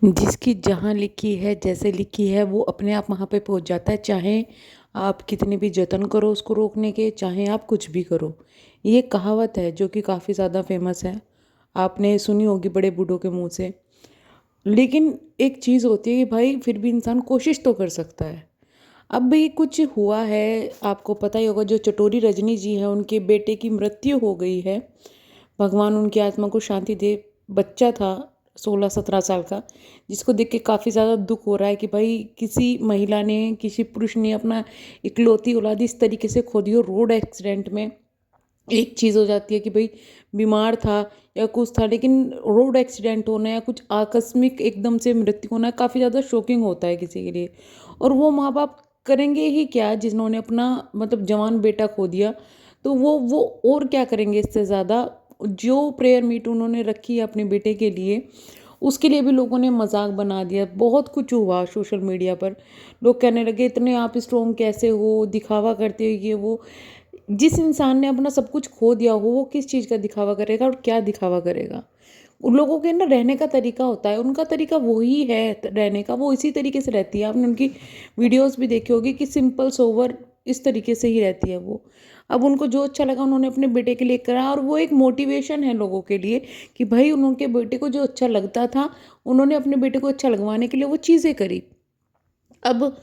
जिसकी जहाँ लिखी है, जैसे लिखी है, वो अपने आप वहाँ पे पहुँच जाता है। चाहे आप कितने भी जतन करो उसको रोकने के, चाहे आप कुछ भी करो। ये कहावत है जो कि काफ़ी ज़्यादा फेमस है, आपने सुनी होगी बड़े बूढ़ों के मुँह से। लेकिन एक चीज़ होती है कि भाई फिर भी इंसान कोशिश तो कर सकता है। अब भी कुछ हुआ है, आपको पता ही होगा, जो चटोरी रजनी जी हैं, उनके बेटे की मृत्यु हो गई है। भगवान उनकी आत्मा को शांति दे। बच्चा था 16-17 साल का, जिसको देख के काफ़ी ज़्यादा दुख हो रहा है कि भाई किसी महिला ने, किसी पुरुष ने अपना इकलौती औलाद इस तरीके से खो दी। और रोड एक्सीडेंट में एक चीज़ हो जाती है कि भाई बीमार था या कुछ था, लेकिन रोड एक्सीडेंट होना या कुछ आकस्मिक एकदम से मृत्यु होना काफ़ी ज़्यादा शॉकिंग होता है किसी के लिए। और वो माँ बाप करेंगे ही क्या जिन्होंने अपना मतलब जवान बेटा खो दिया। तो वो और क्या करेंगे इससे ज़्यादा। जो प्रेयर मीट उन्होंने रखी है अपने बेटे के लिए, उसके लिए भी लोगों ने मजाक बना दिया। बहुत कुछ हुआ सोशल मीडिया पर। लोग कहने लगे इतने आप स्ट्रोंग कैसे हो, दिखावा करते हो ये वो। जिस इंसान ने अपना सब कुछ खो दिया हो, वो किस चीज़ का दिखावा करेगा और क्या दिखावा करेगा। उन लोगों के ना रहने का तरीका होता है, उनका तरीका वही है रहने का, वो इसी तरीके से रहती है। आपने उनकी वीडियोस भी देखी होगी कि सिंपल सोवर इस तरीके से ही रहती है वो। अब उनको जो अच्छा लगा उन्होंने अपने बेटे के लिए करा, और वो एक मोटिवेशन है लोगों के लिए कि भाई उनके बेटे को जो अच्छा लगता था, उन्होंने अपने बेटे को अच्छा लगवाने के लिए वो चीज़ें करी। अब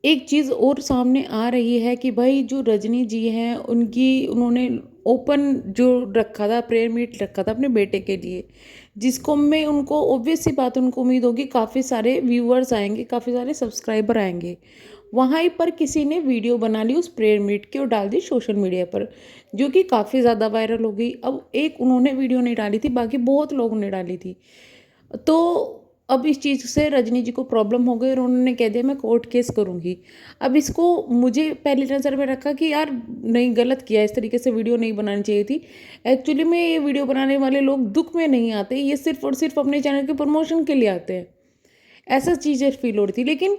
एक चीज़ और सामने आ रही है कि भाई जो रजनी जी हैं, उनकी उन्होंने ओपन जो रखा था, प्रेयर मीट रखा था अपने बेटे के लिए, जिसको मैं उनको ऑब्वियस सी बात है, उनको उम्मीद होगी काफ़ी सारे व्यूअर्स आएंगे, काफ़ी सारे सब्सक्राइबर आएंगे। वहाँ ही पर किसी ने वीडियो बना ली उस प्रेयर मीट की और डाल दी सोशल मीडिया पर, जो कि काफ़ी ज़्यादा वायरल हो गई। अब एक उन्होंने वीडियो नहीं डाली थी, बाकी बहुत लोगों ने डाली थी। तो अब इस चीज़ से रजनी जी को प्रॉब्लम हो गई और उन्होंने कह दिया मैं कोर्ट केस करूँगी। अब इसको मुझे पहली नज़र में रखा कि यार नहीं, गलत किया, इस तरीके से वीडियो नहीं बनानी चाहिए थी। एक्चुअली में ये वीडियो बनाने वाले लोग दुख में नहीं आते, ये सिर्फ़ और सिर्फ़ अपने चैनल के प्रमोशन के लिए आते हैं। ऐसा चीज़ें फ़ील हो रही थी। लेकिन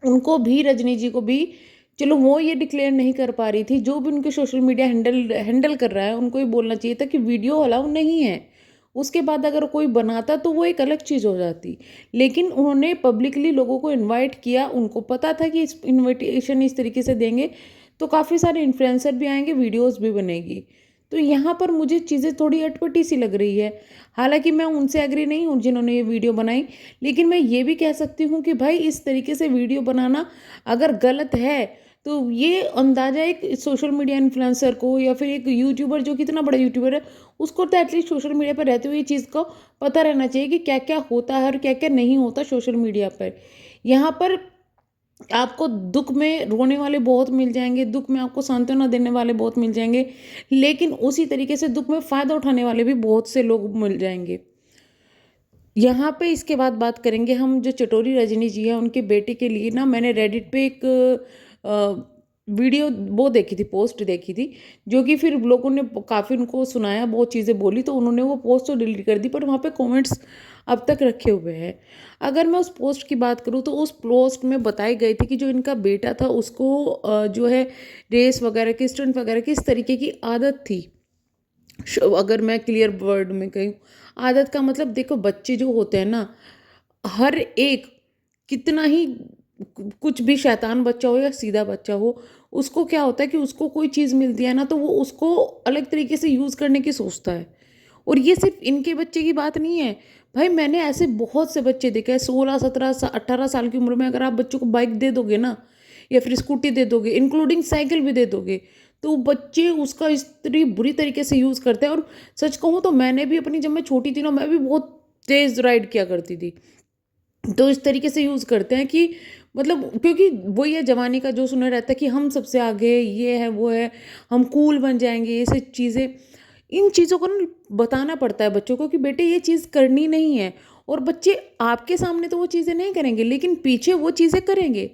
उनको भी, रजनी जी को भी, चलो वो ये डिक्लेयर नहीं कर पा रही थी, जो भी उनके सोशल मीडिया हैंडल हैंडल कर रहा है उनको ये बोलना चाहिए था कि वीडियो अलाउ नहीं है। उसके बाद अगर कोई बनाता तो वो एक अलग चीज़ हो जाती। लेकिन उन्होंने पब्लिकली लोगों को इनवाइट किया, उनको पता था कि इस इनविटेशन इस तरीके से देंगे तो काफ़ी सारे इन्फ्लुएंसर भी आएंगे, वीडियोस भी बनेगी। तो यहाँ पर मुझे चीज़ें थोड़ी अटपटी सी लग रही है। हालांकि मैं उनसे एग्री नहीं हूँ जिन्होंने ये वीडियो बनाई, लेकिन मैं ये भी कह सकती हूँ कि भाई इस तरीके से वीडियो बनाना अगर गलत है, तो ये अंदाज़ा एक सोशल मीडिया इन्फ्लुएंसर को या फिर एक यूट्यूबर जो कितना बड़ा यूट्यूबर है, उसको तो एटलीस्ट सोशल मीडिया पर रहते हुए ये चीज़ को पता रहना चाहिए कि क्या क्या होता है और क्या क्या नहीं होता सोशल मीडिया पर। यहाँ पर आपको दुख में रोने वाले बहुत मिल जाएंगे, दुख में आपको सांत्वना देने वाले बहुत मिल जाएंगे, लेकिन उसी तरीके से दुख में फ़ायदा उठाने वाले भी बहुत से लोग मिल जाएंगे। यहाँ पे इसके बाद बात करेंगे हम, जो चटोरी रजनी जी है उनके बेटे के लिए ना, मैंने रेडिट पे एक वीडियो वो देखी थी, पोस्ट देखी थी, जो कि फिर लोगों ने काफ़ी उनको सुनाया, बहुत चीज़ें बोली, तो उन्होंने वो पोस्ट तो डिलीट कर दी, पर वहाँ पे कमेंट्स अब तक रखे हुए हैं। अगर मैं उस पोस्ट की बात करूँ तो उस पोस्ट में बताई गई थी कि जो इनका बेटा था उसको जो है रेस वगैरह की, स्टंट वगैरह की इस तरीके की आदत थी। अगर मैं क्लियर वर्ड में कहूँ, आदत का मतलब देखो, बच्चे जो होते हैं ना, हर एक, कितना ही कुछ भी शैतान बच्चा हो या सीधा बच्चा हो, उसको क्या होता है कि उसको कोई चीज़ मिलती है ना, तो वो उसको अलग तरीके से यूज़ करने की सोचता है। और ये सिर्फ इनके बच्चे की बात नहीं है, भाई मैंने ऐसे बहुत से बच्चे देखे हैं, 16-17-18 साल की उम्र में अगर आप बच्चों को बाइक दे दोगे ना, या फिर स्कूटी दे दोगे, इंक्लूडिंग साइकिल भी दे दोगे, तो बच्चे उसका इतनी बुरी तरीके से यूज़ करते हैं। और सच कहूँ तो मैंने भी अपनी, जब मैं छोटी थी ना, मैं भी बहुत तेज़ राइड किया करती थी। तो इस तरीके से यूज़ करते हैं कि मतलब, क्योंकि वही है, जवानी का जोश उन्हें रहता है कि हम सबसे आगे, ये है वो है, हम कूल बन जाएंगे, ये सब चीज़ें। इन चीज़ों को ना बताना पड़ता है बच्चों को कि बेटे ये चीज़ करनी नहीं है। और बच्चे आपके सामने तो वो चीज़ें नहीं करेंगे, लेकिन पीछे वो चीज़ें करेंगे।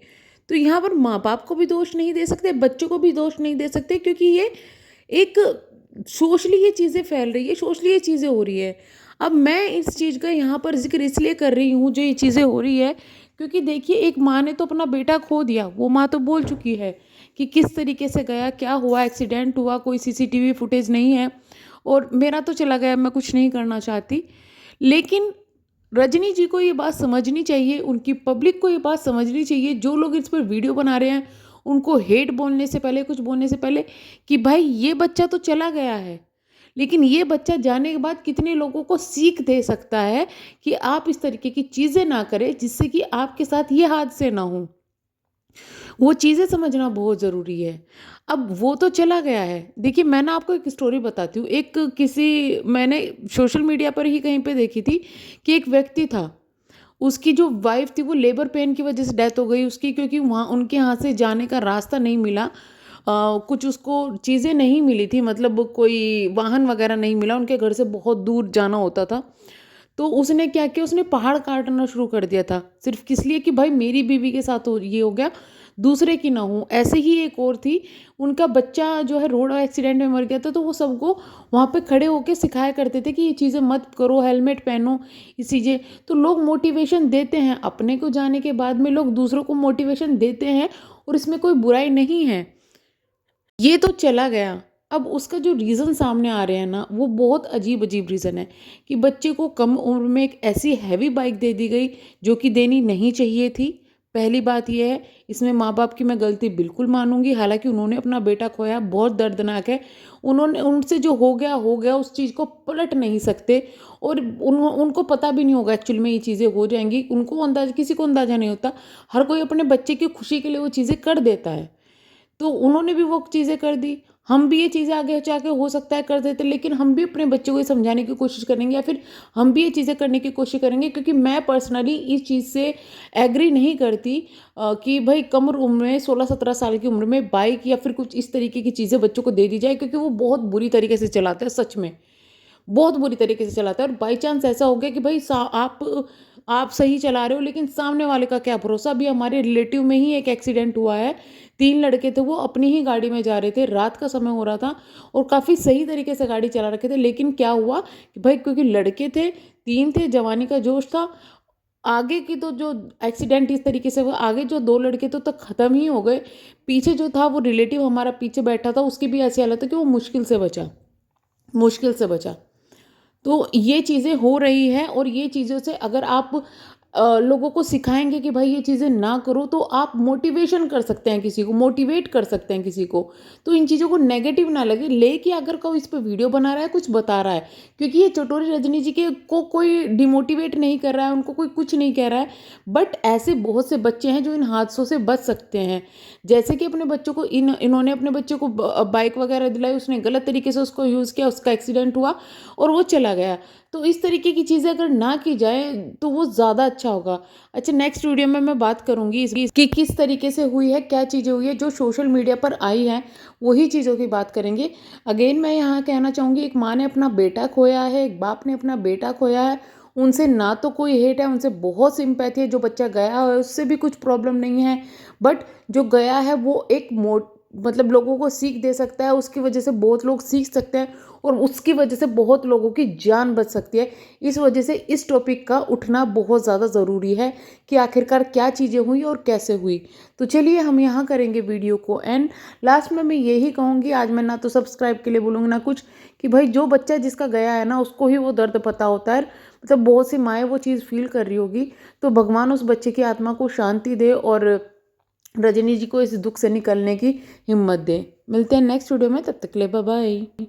तो यहाँ पर माँ बाप को भी दोष नहीं दे सकते, बच्चों को भी दोष नहीं दे सकते, क्योंकि ये एक सोशली ये चीज़ें फैल रही है, सोशली ये चीज़ें हो रही है। अब मैं इस चीज़ का यहाँ पर जिक्र इसलिए कर रही हूँ जो ये चीज़ें हो रही है, क्योंकि देखिए एक माँ ने तो अपना बेटा खो दिया, वो माँ तो बोल चुकी है कि किस तरीके से गया, क्या हुआ, एक्सीडेंट हुआ, कोई सीसीटीवी फुटेज नहीं है और मेरा तो चला गया, मैं कुछ नहीं करना चाहती। लेकिन रजनी जी को ये बात समझनी चाहिए, उनकी पब्लिक को ये बात समझनी चाहिए, जो लोग इस पर वीडियो बना रहे हैं उनको हेट बोलने से पहले, कुछ बोलने से पहले, कि भाई ये बच्चा तो चला गया है, लेकिन ये बच्चा जाने के बाद कितने लोगों को सीख दे सकता है कि आप इस तरीके की चीज़ें ना करें जिससे कि आपके साथ ये हादसे ना हों। वो चीज़ें समझना बहुत ज़रूरी है। अब वो तो चला गया है। देखिए, मैं ना आपको एक स्टोरी बताती हूँ। एक किसी मैंने सोशल मीडिया पर ही कहीं पे देखी थी कि एक व्यक्ति था, उसकी जो वाइफ़ थी वो लेबर पेन की वज़ह से डेथ हो गई उसकी, क्योंकि वहाँ उनके यहाँ से जाने का रास्ता नहीं मिला। कुछ उसको चीज़ें नहीं मिली थी, मतलब कोई वाहन वग़ैरह नहीं मिला, उनके घर से बहुत दूर जाना होता था। तो उसने क्या किया, उसने पहाड़ काटना शुरू कर दिया था, सिर्फ़ किस लिए कि भाई मेरी बीवी के साथ ये हो गया, दूसरे की ना हो। ऐसे ही एक और थी, उनका बच्चा जो है रोड एक्सीडेंट में मर गया था, तो वो सबको वहाँ पे खड़े होके सिखाया करते थे कि ये चीज़ें मत करो, हेलमेट पहनो, ये चीज़ें। तो लोग मोटिवेशन देते हैं, अपने को जाने के बाद में लोग दूसरों को मोटिवेशन देते हैं, और इसमें कोई बुराई नहीं है। ये तो चला गया। अब उसका जो रीज़न सामने आ रहे हैं ना, वो बहुत अजीब-अजीब रीज़न है कि बच्चे को कम उम्र में एक ऐसी हैवी बाइक दे दी गई, जो कि देनी नहीं चाहिए थी। पहली बात ये है, इसमें माँ-बाप की मैं गलती बिल्कुल मानूँगी, हालाँकि उन्होंने अपना बेटा खोया, बहुत दर्दनाक है। उन्होंने उनसे जो हो गया, उस चीज़ को पलट नहीं सकते, और उनको पता भी नहीं होगा एक्चुअल में ये चीज़ें हो जाएँगी। उनको अंदाज़ा, किसी को अंदाज़ा नहीं होता। हर कोई अपने बच्चे की खुशी के लिए वो चीज़ें कर देता है। तो उन्होंने भी वो चीज़ें कर दी। हम भी ये चीज़ें आगे जाके हो सकता है कर देते, लेकिन हम भी अपने बच्चों को ये समझाने की कोशिश करेंगे, या फिर हम भी ये चीज़ें करने की कोशिश करेंगे, क्योंकि मैं पर्सनली इस चीज़ से एग्री नहीं करती कि भाई कम उम्र में 16-17 साल की उम्र में बाइक या फिर कुछ इस तरीके की चीज़ें बच्चों को दे दी जाए, क्योंकि वो बहुत बुरी तरीके से चलाते हैं सच में। बहुत बुरी तरीके से चलाता है, और बाई चांस ऐसा हो गया कि भाई आप सही चला रहे हो, लेकिन सामने वाले का क्या भरोसा। अभी हमारे रिलेटिव में ही एक एक्सीडेंट हुआ है। 3 लड़के थे, वो अपनी ही गाड़ी में जा रहे थे, रात का समय हो रहा था, और काफ़ी सही तरीके से गाड़ी चला रखे थे, लेकिन क्या हुआ कि भाई क्योंकि लड़के थे, 3 थे, जवानी का जोश था, आगे की तो जो एक्सीडेंट इस तरीके से हुआ, आगे जो 2 लड़के तो तक ख़त्म ही हो गए। पीछे जो था वो रिलेटिव हमारा पीछे बैठा था, उसकी भी ऐसी हालत है कि वो मुश्किल से बचा। तो ये चीज़ें हो रही हैं, और ये चीज़ों से अगर आप लोगों को सिखाएँगे कि भाई ये चीज़ें ना करो, तो आप मोटिवेशन कर सकते हैं किसी को, मोटिवेट कर सकते हैं किसी को। तो इन चीज़ों को नेगेटिव ना लगे, लेके अगर कोई इस पे वीडियो बना रहा है, कुछ बता रहा है, क्योंकि ये चटोरी रजनी जी के को कोई डिमोटिवेट नहीं कर रहा है, उनको कोई कुछ नहीं कह रहा है। बट ऐसे बहुत से बच्चे हैं जो इन हादसों से बच सकते हैं। जैसे कि अपने बच्चों को इन्होंने अपने बच्चे को बाइक वगैरह दिलाई, उसने गलत तरीके से उसको यूज़ किया, उसका एक्सीडेंट हुआ और वो चला गया। तो इस तरीके की चीज़ें अगर ना की जाए तो वो ज़्यादा अच्छा होगा। अच्छा, नेक्स्ट वीडियो में मैं बात करूँगी इसकी कि किस तरीके से हुई है, क्या चीज़ें हुई है, जो सोशल मीडिया पर आई हैं, वही चीज़ों की बात करेंगे। अगेन मैं यहाँ कहना चाहूँगी, एक माँ ने अपना बेटा खोया है, एक बाप ने अपना बेटा खोया है, उनसे ना तो कोई हेट है, उनसे बहुत सिंपैथी है। जो बच्चा गया है उससे भी कुछ प्रॉब्लम नहीं है, बट जो गया है वो एक मतलब लोगों को सीख दे सकता है, उसकी वजह से बहुत लोग सीख सकते हैं, और उसकी वजह से बहुत लोगों की जान बच सकती है। इस वजह से इस टॉपिक का उठना बहुत ज़्यादा ज़रूरी है कि आखिरकार क्या चीज़ें हुई और कैसे हुई। तो चलिए हम यहाँ करेंगे वीडियो को एंड। लास्ट में मैं यही कहूँगी, आज मैं ना तो सब्सक्राइब के लिए बोलूँगी ना कुछ, कि भाई जो बच्चा जिसका गया है ना, उसको ही वो दर्द पता होता है। मतलब बहुत सी माएँ वो चीज़ फील कर रही होगी। तो भगवान उस बच्चे की आत्मा को शांति दे, और रजनी जी को इस दुख से निकलने की हिम्मत दे। मिलते हैं नेक्स्ट वीडियो में, तब तक के लिए बाय बाय।